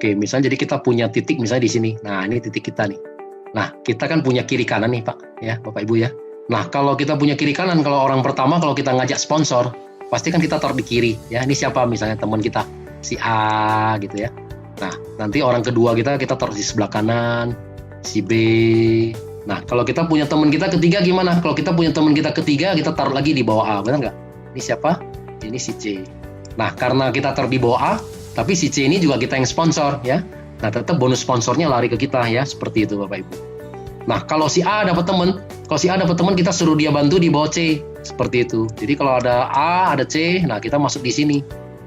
Oke, misalnya jadi kita punya titik misalnya di sini. Nah, ini titik kita nih. Nah, kita kan punya kiri kanan nih, Pak, ya, Bapak Ibu ya. Nah, kalau kita punya kiri kanan, kalau orang pertama kalau kita ngajak sponsor, pasti kan kita taruh di kiri, ya. Ini siapa misalnya teman kita, si A gitu ya. Nah, nanti orang kedua kita taruh di sebelah kanan, si B. Nah, kalau kita punya teman kita ketiga gimana? Kalau kita punya teman kita ketiga, kita taruh lagi di bawah A, benar nggak? Ini siapa? Ini si C. Nah, karena kita taruh di bawah A, tapi si C ini juga kita yang sponsor, ya. Nah, tetap bonus sponsornya lari ke kita, ya. Seperti itu, Bapak Ibu. Nah, kalau si A dapat teman, kita suruh dia bantu di bawah C. Seperti itu. Jadi kalau ada A, ada C, nah kita masuk di sini.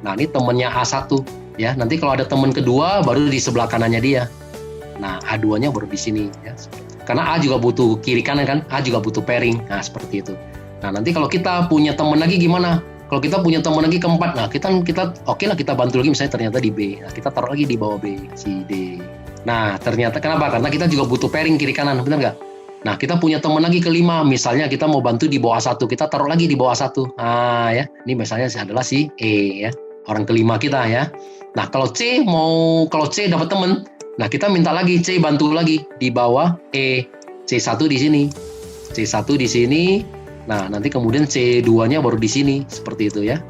Nah, ini temannya A1, ya. Nanti kalau ada teman kedua, baru di sebelah kanannya dia. Nah, A2-nya baru di sini, ya. Karena A juga butuh kiri kanan kan, A juga butuh pairing. Nah, seperti itu. Nah, nanti kalau kita punya teman lagi gimana? Kalau kita punya teman lagi keempat, nah kita oke lah kita bantu lagi misalnya ternyata di B. Nah, kita taruh lagi di bawah B, si D. Nah, ternyata kenapa? Karena kita juga butuh pairing kiri kanan, benar nggak? Nah, kita punya teman lagi kelima, misalnya kita mau bantu di bawah A1, kita taruh lagi di bawah A1. Nah, ya. Ini misalnya adalah si E ya, orang kelima kita ya. Nah, kalau C dapat teman, nah kita minta lagi C bantu lagi di bawah E. C1 di sini. C1 di sini. Nah, nanti kemudian C2-nya baru di sini, seperti itu ya.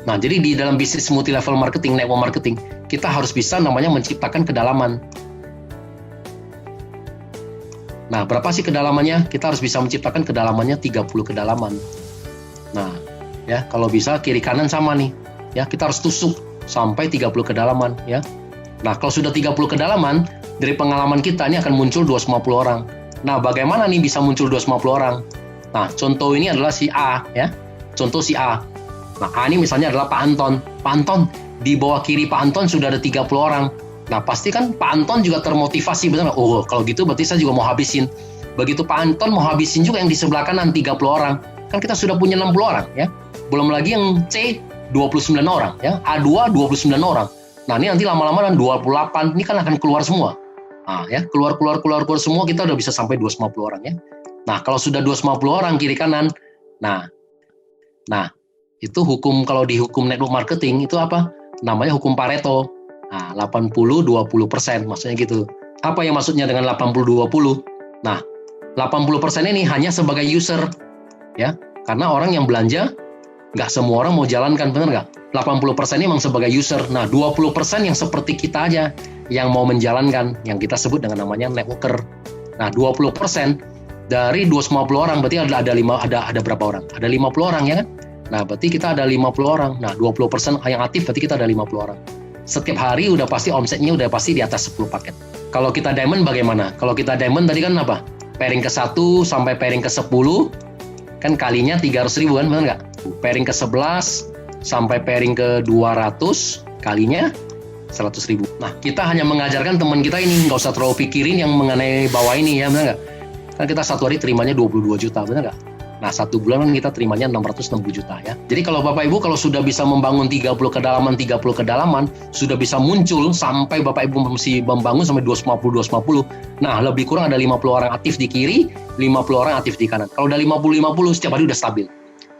Nah, jadi di dalam bisnis multi-level marketing, network marketing, kita harus bisa namanya menciptakan kedalaman. Nah, berapa sih kedalamannya? Kita harus bisa menciptakan kedalamannya 30 kedalaman. Nah, ya, kalau bisa kiri kanan sama nih. Ya, kita harus tusuk sampai 30 kedalaman, ya. Nah, kalau sudah 30 kedalaman, dari pengalaman kita ini akan muncul 250 orang. Nah, bagaimana nih bisa muncul 250 orang? Nah, contoh ini adalah si A, ya. Contoh si A. Nah, A ini misalnya adalah Pak Anton. Pak Anton, di bawah kiri Pak Anton sudah ada 30 orang. Nah, pasti kan Pak Anton juga termotivasi, betul nggak? Oh, kalau gitu berarti saya juga mau habisin. Begitu Pak Anton mau habisin juga yang di sebelah kanan 30 orang. Kan kita sudah punya 60 orang, ya. Belum lagi yang C, 29 orang, ya. A2, 29 orang. Nah, ini nanti lama-lama 28, ini kan akan keluar semua. Nah, ya, keluar semua, kita udah bisa sampai 250 orang, ya. Nah, kalau sudah 250 orang kiri kanan, nah, itu hukum, kalau di hukum network marketing itu apa? Namanya hukum Pareto. Nah, 80-20%, maksudnya gitu. Apa yang maksudnya dengan 80-20? Nah, 80% ini hanya sebagai user, ya. Karena orang yang belanja, nggak semua orang mau jalankan, benar nggak? 80% ini memang sebagai user. Nah, 20% yang seperti kita aja, yang mau menjalankan, yang kita sebut dengan namanya networker. Nah, 20% dari 250 orang, berarti ada berapa orang? Ada 50 orang, ya kan? Nah, berarti kita ada 50 orang. Nah, 20% yang aktif, berarti kita ada 50 orang. Setiap hari udah pasti omsetnya udah pasti di atas 10 paket. Kalau kita diamond bagaimana? Kalau kita diamond tadi kan apa? Pairing ke 1 sampai pairing ke 10, kan kalinya 300.000 kan, benar nggak? Pairing ke 11 sampai pairing ke 200, kalinya 100.000. Nah, kita hanya mengajarkan teman kita ini, nggak usah terlalu pikirin yang mengenai bawah ini, ya, benar nggak? Kan kita satu hari terimanya 22 juta, benar nggak? Nah, satu bulan kan kita terimanya 660 juta, ya. Jadi kalau Bapak Ibu kalau sudah bisa membangun 30 kedalaman, sudah bisa muncul sampai Bapak Ibu mesti membangun sampai 250. Nah, lebih kurang ada 50 orang aktif di kiri, 50 orang aktif di kanan. Kalau udah 50 setiap hari udah stabil.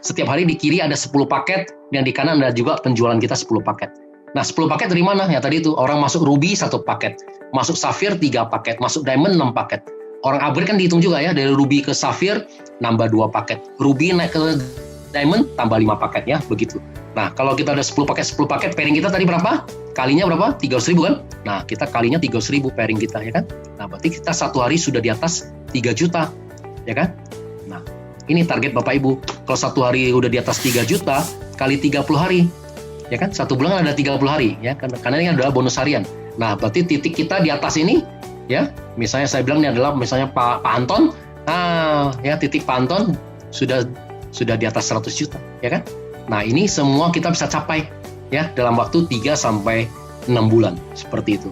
Setiap hari di kiri ada 10 paket, yang di kanan ada juga penjualan kita 10 paket. Nah, 10 paket dari mana? Ya tadi itu, orang masuk ruby 1 paket, masuk safir 3 paket, masuk diamond 6 paket. Orang upgrade kan dihitung juga ya, dari ruby ke safir nambah 2 paket, ruby naik ke diamond tambah 5 paket, ya, begitu. Nah, kalau kita ada 10 paket, pairing kita tadi berapa? Kalinya berapa? 300.000 kan? Nah, kita kalinya 300.000 pairing kita, ya kan? Nah, berarti kita satu hari sudah di atas 3 juta, ya kan? Nah, ini target Bapak Ibu. Kalau satu hari udah di atas 3 juta, kali 30 hari, ya kan? Satu bulan ada 30 hari, ya, karena ini adalah bonus harian. Nah, berarti titik kita di atas ini, ya, misalnya saya bilang ini adalah misalnya Pak Anton, nah, ya, titik Pak Anton sudah di atas 100 juta, ya kan? Nah, ini semua kita bisa capai, ya, dalam waktu 3 sampai 6 bulan, seperti itu.